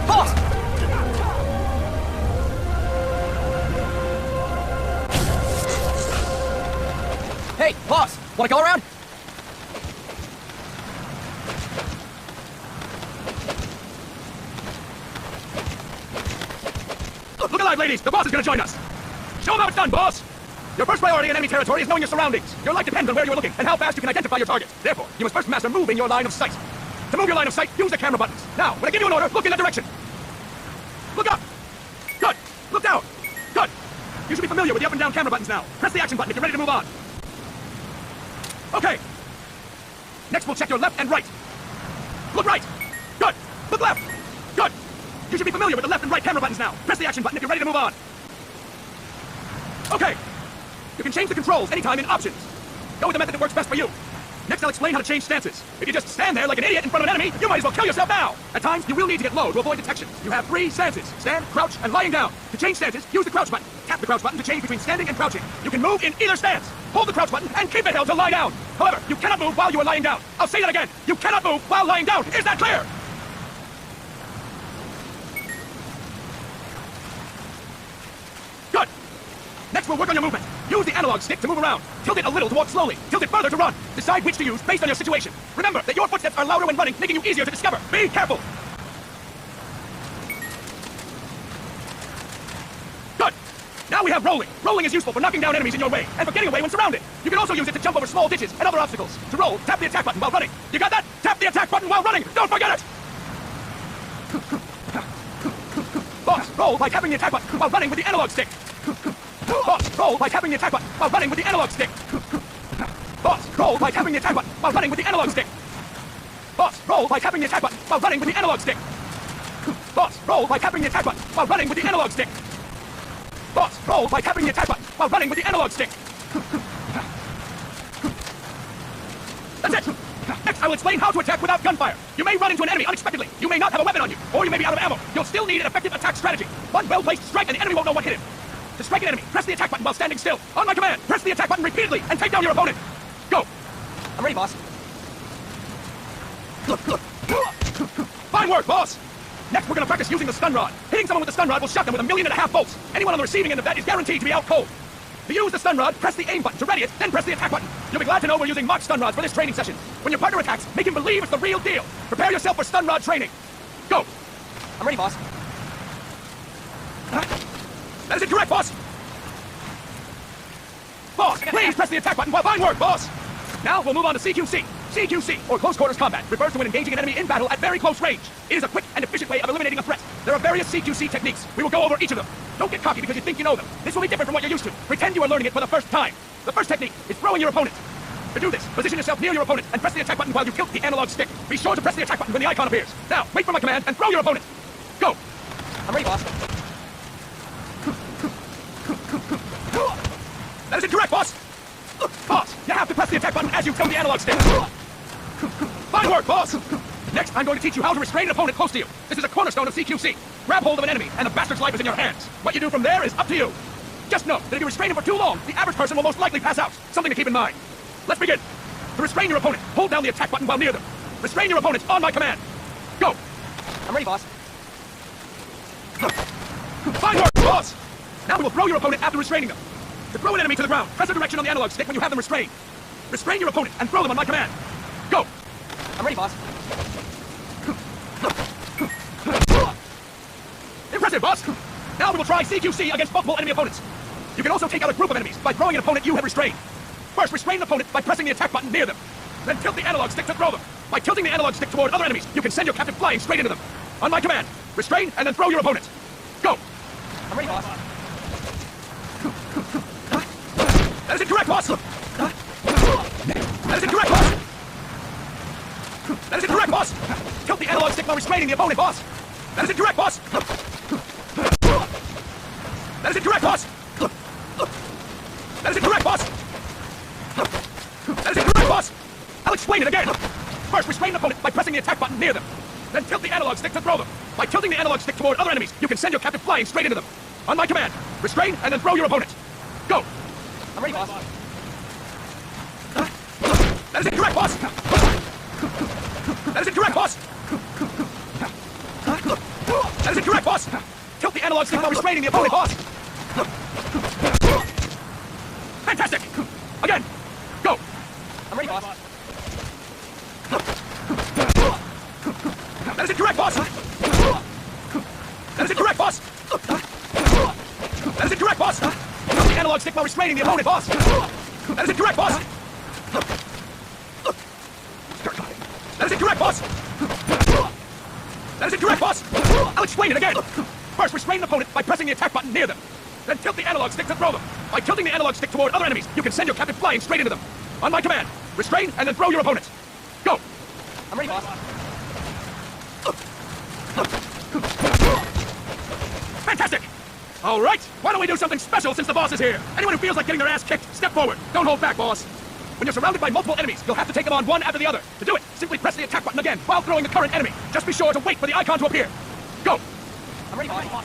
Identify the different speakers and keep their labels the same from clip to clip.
Speaker 1: Boss! Hey, boss! Wanna go around?
Speaker 2: Look alive, ladies! The boss is gonna join us! Show them how it's done, boss! Your first priority in enemy territory is knowing your surroundings. Your life depends on where you are looking and how fast you can identify your target. Therefore, you must first master moving your line of sight. To move your line of sight, use the camera buttons. Now, when I give you an order, look in that direction. Look up! Good! Look down! Good! You should be familiar with the up and down camera buttons now. Press the action button if you're ready to move on. Okay. Next, we'll check your left and right. Look right! Good! Look left! Good! You should be familiar with the left and right camera buttons now. Press the action button if you're ready to move on. Okay. You can change the controls anytime in options. Go with the method that works best for you. Next, I'll explain how to change stances. If you just stand there like an idiot in front of an enemy, you might as well kill yourself now. At times, you will need to get low to avoid detection. You have 3 stances: stand, crouch, and lying down. To change stances, use the crouch button. Tap the crouch button to change between standing and crouching. You can move in either stance. Hold the crouch button and keep it held to lie down. However, you cannot move while you are lying down. I'll say that again. You cannot move while lying down. Is that clear? Good. Next, we'll work on your movement. Use the analog stick to move around. Tilt it a little to walk slowly. Tilt it further to run. Decide which to use based on your situation. Remember that your footsteps are louder when running, making you easier to discover. Be careful. Good. Now we have rolling. Rolling is useful for knocking down enemies in your way and for getting away when surrounded. You can also use it to jump over small ditches and other obstacles. To roll, tap the attack button while running. You got that? Tap the attack button while running. Don't forget it. Boss, roll by tapping the attack button while running with the analog stick. Boss, roll by tapping the attack button while running with the analog stick. Boss, roll by tapping the attack button while running with the analog stick. Boss, roll by tapping the attack button while running with the analog stick. Boss, roll by tapping the attack button while running with the analog stick. Boss, roll by tapping the attack button while running with the analog stick. That's it. Next, I will explain how to attack without gunfire. You may run into an enemy unexpectedly. You may not have a weapon on you, or you may be out of ammo. You'll still need an effective attack strategy. One well-placed strike and the enemy won't know what hit him. To strike an enemy, press the attack button while standing still. On my command, press the attack button repeatedly and take down your opponent. Go.
Speaker 1: I'm ready, boss.
Speaker 2: Fine work, boss. Next, we're going to practice using the stun rod. Hitting someone with the stun rod will shock them with 1.5 million volts. Anyone on the receiving end of that is guaranteed to be out cold. To use the stun rod, press the aim button to ready it, then press the attack button. You'll be glad to know we're using mock stun rods for this training session. When your partner attacks, make him believe it's the real deal. Prepare yourself for stun rod training. Go.
Speaker 1: I'm ready, boss.
Speaker 2: That is incorrect, boss. Boss, please press the attack button while fine work, boss. Now we'll move on to CQC. CQC, or close quarters combat, refers to when engaging an enemy in battle at very close range. It is a quick and efficient way of eliminating a threat. There are various CQC techniques. We will go over each of them. Don't get cocky because you think you know them. This will be different from what you're used to. Pretend you are learning it for the first time. The first technique is throwing your opponent. To do this, position yourself near your opponent and press the attack button while you tilt the analog stick. Be sure to press the attack button when the icon appears. Now, wait for my command and throw your opponent. Go.
Speaker 1: I'm ready, boss.
Speaker 2: That is incorrect, boss. Boss, you have to press the attack button as you tilt the analog stick. Fine work, boss. Next, I'm going to teach you how to restrain an opponent close to you. This is a cornerstone of CQC. Grab hold of an enemy, and the bastard's life is in your hands. What you do from there is up to you. Just know that if you restrain him for too long, the average person will most likely pass out. Something to keep in mind. Let's begin. To restrain your opponent, hold down the attack button while near them. Restrain your opponent on my command. Go.
Speaker 1: I'm ready, boss.
Speaker 2: Fine work, boss. Now we will throw your opponent after restraining them. To throw an enemy to the ground, press a direction on the analog stick when you have them restrained. Restrain your opponent and throw them on my command. Go.
Speaker 1: I'm ready, boss.
Speaker 2: Impressive, boss. Now we will try CQC against multiple enemy opponents. You can also take out a group of enemies by throwing an opponent you have restrained. First, restrain an opponent by pressing the attack button near them. Then tilt the analog stick to throw them. By tilting the analog stick toward other enemies, you can send your captive flying straight into them. On my command, restrain and then throw your opponent. Go.
Speaker 1: I'm ready, boss.
Speaker 2: That is incorrect, boss. That is incorrect, boss. That is incorrect, boss. Tilt the analog stick while restraining the opponent, boss. That is incorrect, boss. That is incorrect, boss. That is incorrect, boss. That is incorrect, boss. I'll explain it again. First, restrain the opponent by pressing the attack button near them. Then tilt the analog stick to throw them. By tilting the analog stick toward other enemies, you can send your captive flying straight into them. On my command, restrain and then throw your opponent. Go.
Speaker 1: I'm ready, boss.
Speaker 2: That is incorrect, boss. That is incorrect, boss! That is incorrect, boss! Tilt the analog stick while restraining the opponent, boss! Fantastic! Again! Go!
Speaker 1: I'm ready, boss.
Speaker 2: That is incorrect, boss! That is incorrect, boss! That is incorrect, boss! Tilt the analog stick while restraining the opponent, boss! That is incorrect, boss! That is incorrect, boss! That is incorrect, boss! I'll explain it again! First, restrain the opponent by pressing the attack button near them. Then tilt the analog stick to throw them. By tilting the analog stick toward other enemies, you can send your captain flying straight into them. On my command, restrain and then throw your opponent. Go!
Speaker 1: I'm ready, boss.
Speaker 2: Fantastic! All right, why don't we do something special since the boss is here? Anyone who feels like getting their ass kicked, step forward. Don't hold back, boss. When you're surrounded by multiple enemies, you'll have to take them on one after the other. To do it, simply press the attack button again while throwing the current enemy. Just be sure to wait for the icon to appear. Go!
Speaker 1: I'm ready, boss.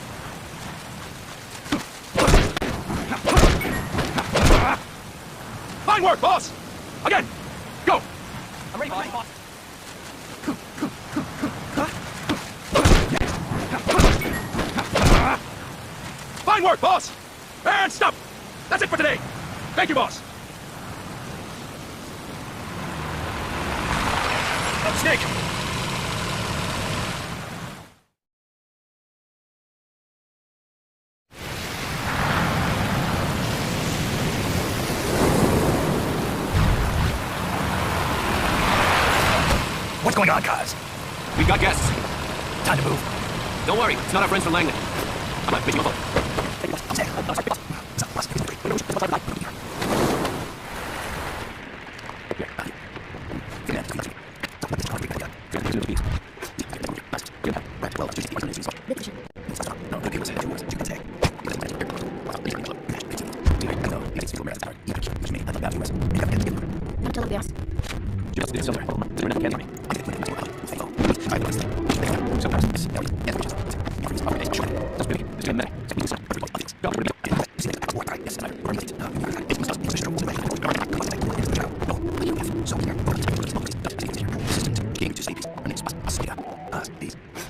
Speaker 2: Fine work, boss! Again! Go!
Speaker 1: I'm ready, boss.
Speaker 2: Fine work, boss! And stop! That's it for today! Thank you, boss! Snake!
Speaker 3: What's going on, guys?
Speaker 4: We got guests.
Speaker 3: Time to move.
Speaker 4: Don't worry, it's not our friends from Langley. I'm not making a vote.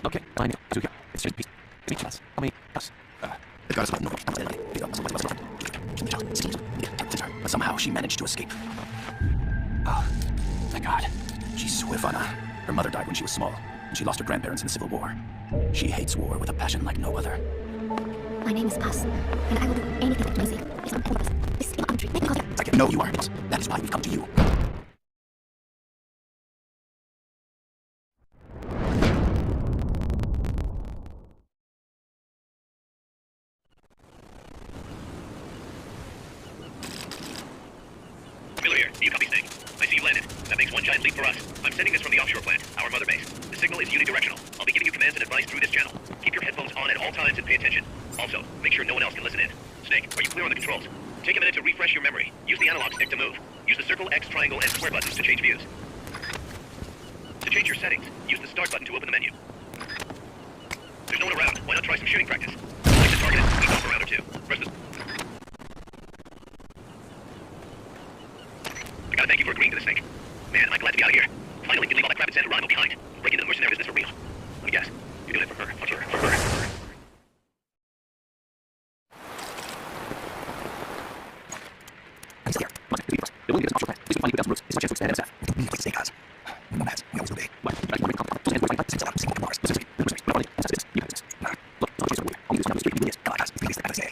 Speaker 4: Okay, I know. Jika, it's just peace.
Speaker 3: But somehow she managed to escape. Oh, thank God. She's Huefana. Her mother died when she was small, and she lost her grandparents in the Civil War. She hates war with a passion like no other.
Speaker 5: My name is Paz, and I will do anything that you say. It's not Paz. This is infantry. Make me call you.
Speaker 3: I know you are. That is why we've come to you.
Speaker 6: Miller here. Do you copy, Snake? I see you landed. That makes one giant leap for us. I'm sending this from the offshore plant, our mother base. The signal is unidirectional. I'll be giving you commands and advice through this channel. Keep your headphones on at all times and pay attention. Also, make sure no one else can listen in. Snake, are you clear on the controls? Take a minute to refresh your memory. Use the analog stick to move. Use the circle, X, triangle, and square buttons to change views. To change your settings, use the start button to open the menu. There's no one around. Why not try some shooting practice? Select the target and sneak off a round or two. Press the... I gotta thank you for agreeing to this, Snake. Man, am I glad to be out of here. Finally, you leave all that crap in San Geronimo behind. Break into the mercenary business for real. Let me guess. You're doing it for her. For her. For her.
Speaker 3: I'm still here. There will be an offshore plant. Please find you without roots. It's my chance to expand and staff. We need to stay, guys. We know that. We always will be. What? I want to come. Just hand me single Mars. Specifically, you have this. Look, I'll use it. I'll use it now. Street. Yes. Come on, guys. Please stay. I say.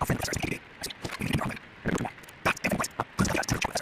Speaker 3: I'll find the stars. We need to be wrong. Back. Everyone. Good. I got to tell you.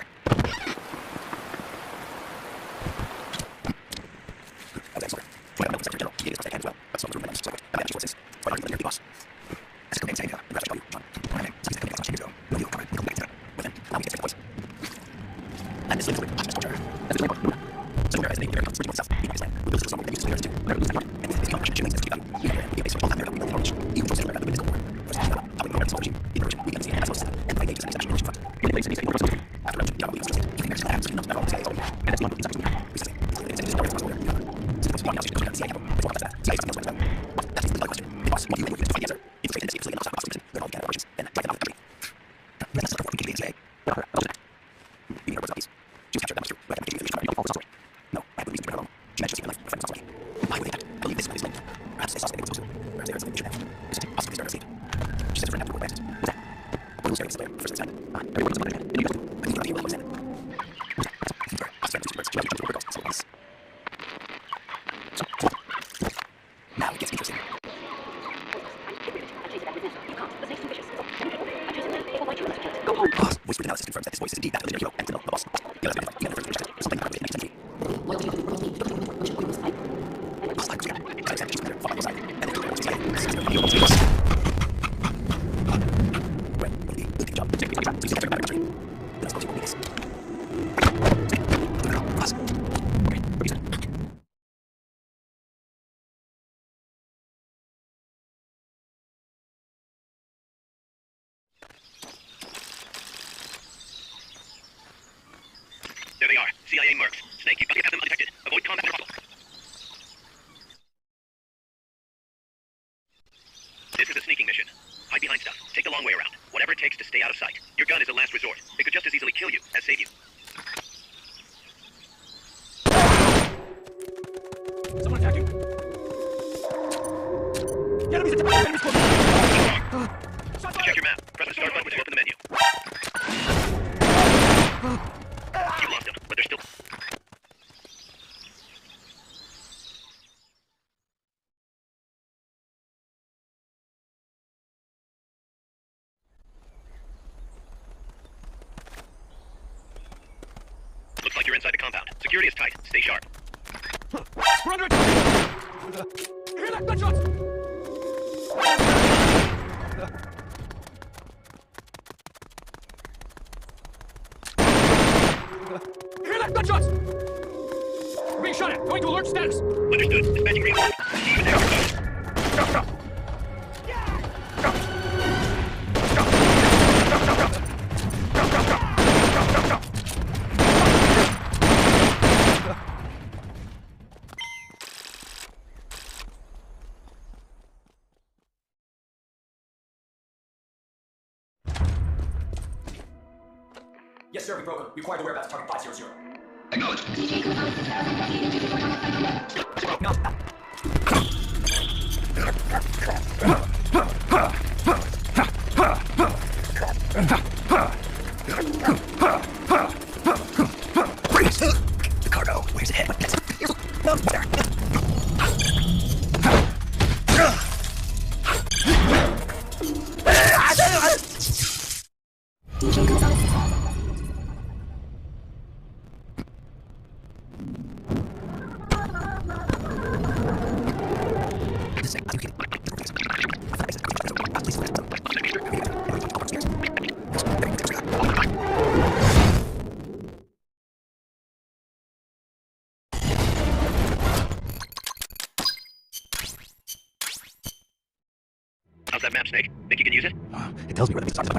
Speaker 3: Now it gets interesting. Go home, boss. Voice root analysis confirms that this voice is indeed that of the hero and criminal, the boss. You gotta verify. You gotta verify something not related to 1978. Boss, like, yeah. I accept you better. Follow my side. And then you go to the boss. Well, good job. Take me on track. Please take my country. Then I suppose you won't need this. No, boss. Okay, what is it?
Speaker 6: There they are. CIA mercs. Snake, you've got to have them undetected. Avoid combat at all. This is a sneaking mission. Hide behind stuff. Take the long way around. Whatever it takes to stay out of sight. Your gun is a last resort. It could just as easily kill you as save you.
Speaker 2: Someone attacking! The enemy's attacking! Enemy's close!
Speaker 6: Check your map. Press the start button to open the menu. You lost them, but they're still... Looks like you're inside the compound. Security is tight. Stay sharp.
Speaker 2: We're under attack! You hear that? Gunshots! You hear that? Gunshots! We're being shot at! Going to alert status!
Speaker 6: Understood. Dispatching reinforcements. See you in there.
Speaker 2: Go, go!
Speaker 3: Yes, sir, we broke him. We acquired the whereabouts of target 500.
Speaker 6: Acknowledged.
Speaker 3: The cargo. Where's it head? No, there.
Speaker 6: How's that map, Snake? Think you can use it?
Speaker 3: It tells me where the start is.